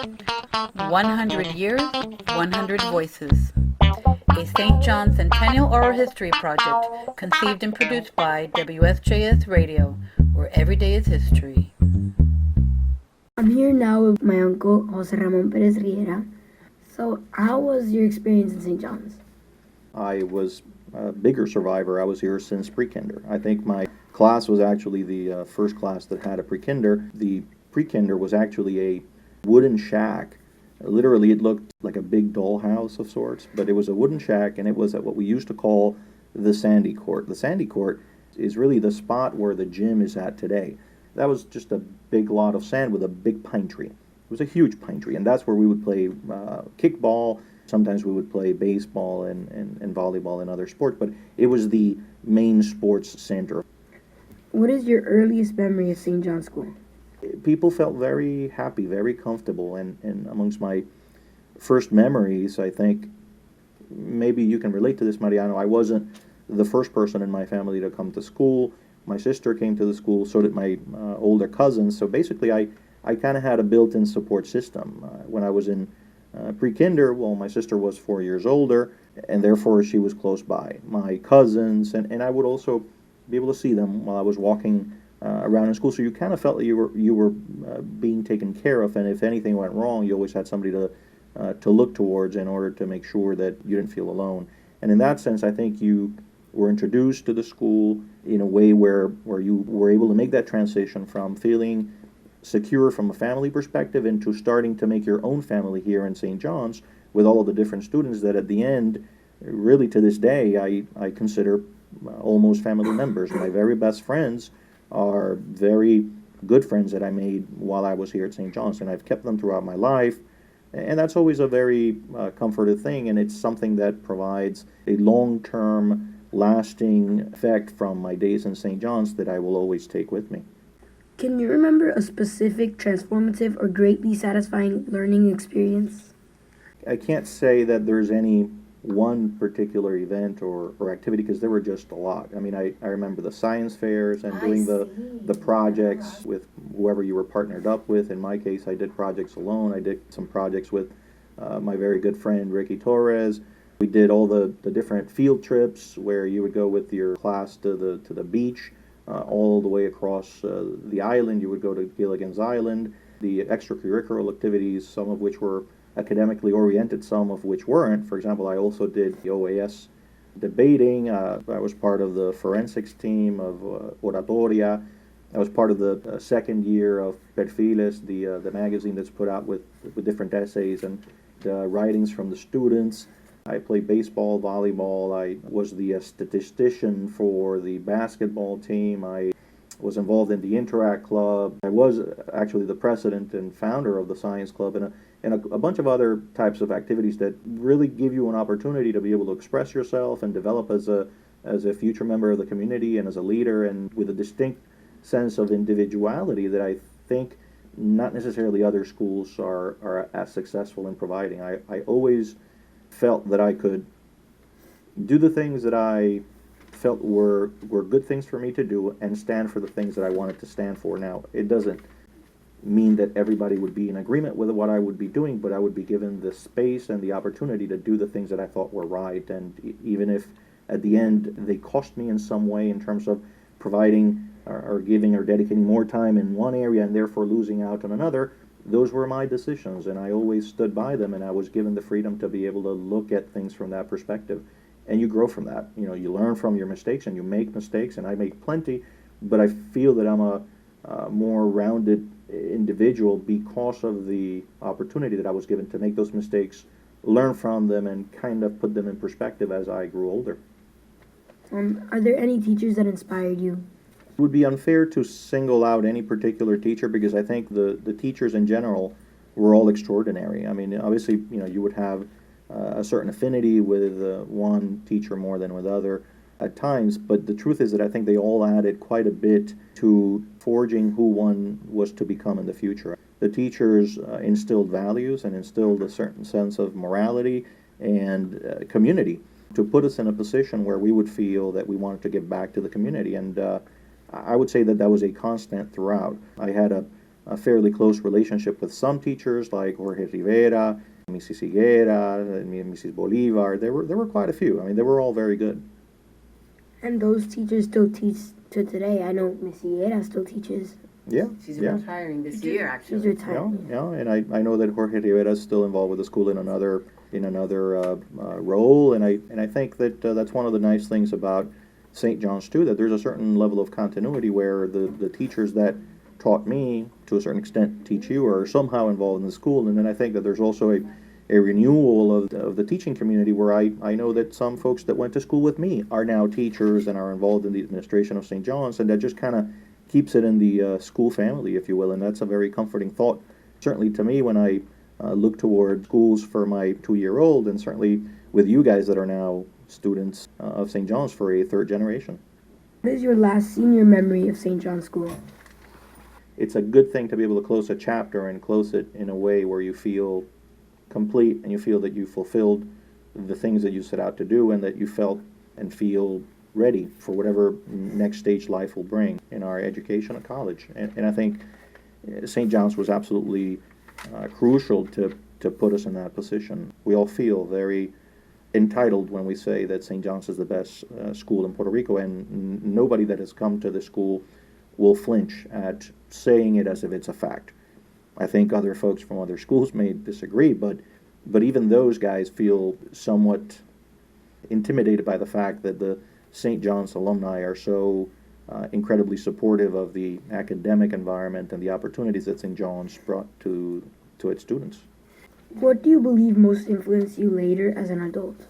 100 Years, 100 Voices. A St. John Centennial Oral History project conceived and produced by WSJS Radio, where every day is history. I'm here now with my uncle, José Ramón Pérez Riera. So, how was your experience in St. John's? I was a bigger survivor. I was here since pre-kinder. I think my class was actually the first class that had a pre-kinder. The pre-kinder was actually a wooden shack. Literally, it looked like a big dollhouse of sorts, but it was a wooden shack, and it was at what we used to call the Sandy Court. The Sandy Court is really the spot where the gym is at today. That was just a big lot of sand with a big pine tree. It was a huge pine tree, and that's where we would play kickball. Sometimes we would play baseball and volleyball and other sports, but it was the main sports center. What is your earliest memory of St. John's School? People felt very happy, very comfortable, and amongst my first memories, I think, maybe you can relate to this, Mariano, I wasn't the first person in my family to come to school. My sister came to the school, so did my older cousins, so basically I kind of had a built-in support system. When I was in pre-kinder, well, my sister was 4 years older, and therefore she was close by. My cousins, and I would also be able to see them while I was walking around in school, so you kind of felt that you were being taken care of, and if anything went wrong, you always had somebody to look towards in order to make sure that you didn't feel alone. And in that sense, I think you were introduced to the school in a way where you were able to make that transition from feeling secure from a family perspective into starting to make your own family here in St. John's with all of the different students that at the end, really to this day, I consider almost family members. My very best friends are very good friends that I made while I was here at St. John's, and I've kept them throughout my life. And that's always a very comforting thing, and it's something that provides a long-term, lasting effect from my days in St. John's that I will always take with me. Can you remember a specific, transformative, or greatly satisfying learning experience? I can't say that there's any one particular event or activity because there were just a lot. I mean, I remember the science fairs and doing the projects with whoever you were partnered up with. In my case, I did projects alone. I did some projects with my very good friend Ricky Torres. We did all the different field trips where you would go with your class to the beach, all the way across the island. You would go to Gilligan's Island. The extracurricular activities, some of which were academically oriented, some of which weren't. For example, I also did the OAS debating. I was part of the forensics team of Oratoria. I was part of the second year of Perfiles, the magazine that's put out with different essays and writings from the students. I played baseball, volleyball. I was the statistician for the basketball team. I was involved in the Interact Club. I was actually the president and founder of the Science Club and a bunch of other types of activities that really give you an opportunity to be able to express yourself and develop as a future member of the community and as a leader, and with a distinct sense of individuality that I think not necessarily other schools are as successful in providing. I always felt that I could do the things that I felt were good things for me to do and stand for the things that I wanted to stand for. Now, it doesn't mean that everybody would be in agreement with what I would be doing, but I would be given the space and the opportunity to do the things that I thought were right. And even if at the end they cost me in some way in terms of providing or giving or dedicating more time in one area and therefore losing out on another, those were my decisions, and I always stood by them, and I was given the freedom to be able to look at things from that perspective. And you grow from that. You know, you learn from your mistakes, and you make mistakes, and I make plenty, but I feel that I'm a more rounded individual because of the opportunity that I was given to make those mistakes, learn from them, and kind of put them in perspective as I grew older. Are there any teachers that inspired you? It would be unfair to single out any particular teacher because I think the teachers in general were all extraordinary. I mean, obviously, you know, you would have a certain affinity with one teacher more than with other at times, but the truth is that I think they all added quite a bit to forging who one was to become in the future. The teachers instilled values and instilled a certain sense of morality and community to put us in a position where we would feel that we wanted to give back to the community. And I would say that was a constant throughout. I had a a fairly close relationship with some teachers like Jorge Rivera, Mrs. Higuera, and Mrs. Bolivar. There were quite a few. I mean, they were all very good. And those teachers still teach to today. I know Miss Riera still teaches. Yeah, She's yeah. retiring this year, actually. She's retired. Yeah, and I know that Jorge Rivera is still involved with the school in another role, and I think that that's one of the nice things about St. John's too, that there's a certain level of continuity where the teachers that taught me to a certain extent teach you or are somehow involved in the school, and then I think that there's also a renewal of the teaching community where I know that some folks that went to school with me are now teachers and are involved in the administration of St. John's, and that just kind of keeps it in the school family, if you will, and that's a very comforting thought, certainly to me when I look toward schools for my 2-year-old, and certainly with you guys that are now students of St. John's for a third generation. What is your last senior memory of St. John's School? It's a good thing to be able to close a chapter and close it in a way where you feel complete and you feel that you fulfilled the things that you set out to do and that you felt and feel ready for whatever next stage life will bring in our education at college. And I think St. John's was absolutely crucial to put us in that position. We all feel very entitled when we say that St. John's is the best school in Puerto Rico, and nobody that has come to the school will flinch at saying it as if it's a fact. I think other folks from other schools may disagree, but even those guys feel somewhat intimidated by the fact that the St. John's alumni are so incredibly supportive of the academic environment and the opportunities that St. John's brought to its students. What do you believe most influenced you later as an adult?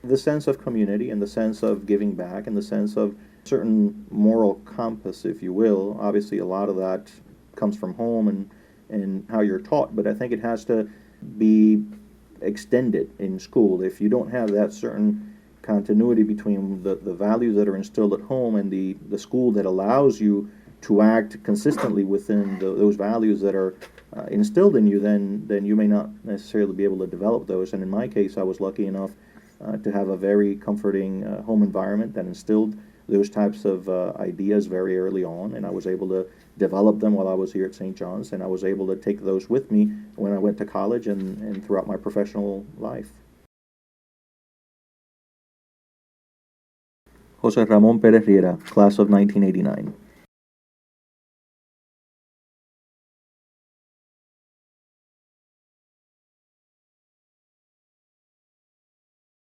The sense of community and the sense of giving back and the sense of certain moral compass, if you will. Obviously, a lot of that comes from home and how you're taught, but I think it has to be extended in school. If you don't have that certain continuity between the values that are instilled at home and the school that allows you to act consistently within those values that are instilled in you, then you may not necessarily be able to develop those. And in my case, I was lucky enough to have a very comforting home environment that instilled those types of ideas very early on, and I was able to develop them while I was here at St. John's, and I was able to take those with me when I went to college and throughout my professional life. José Ramón Pérez Riera, class of 1989.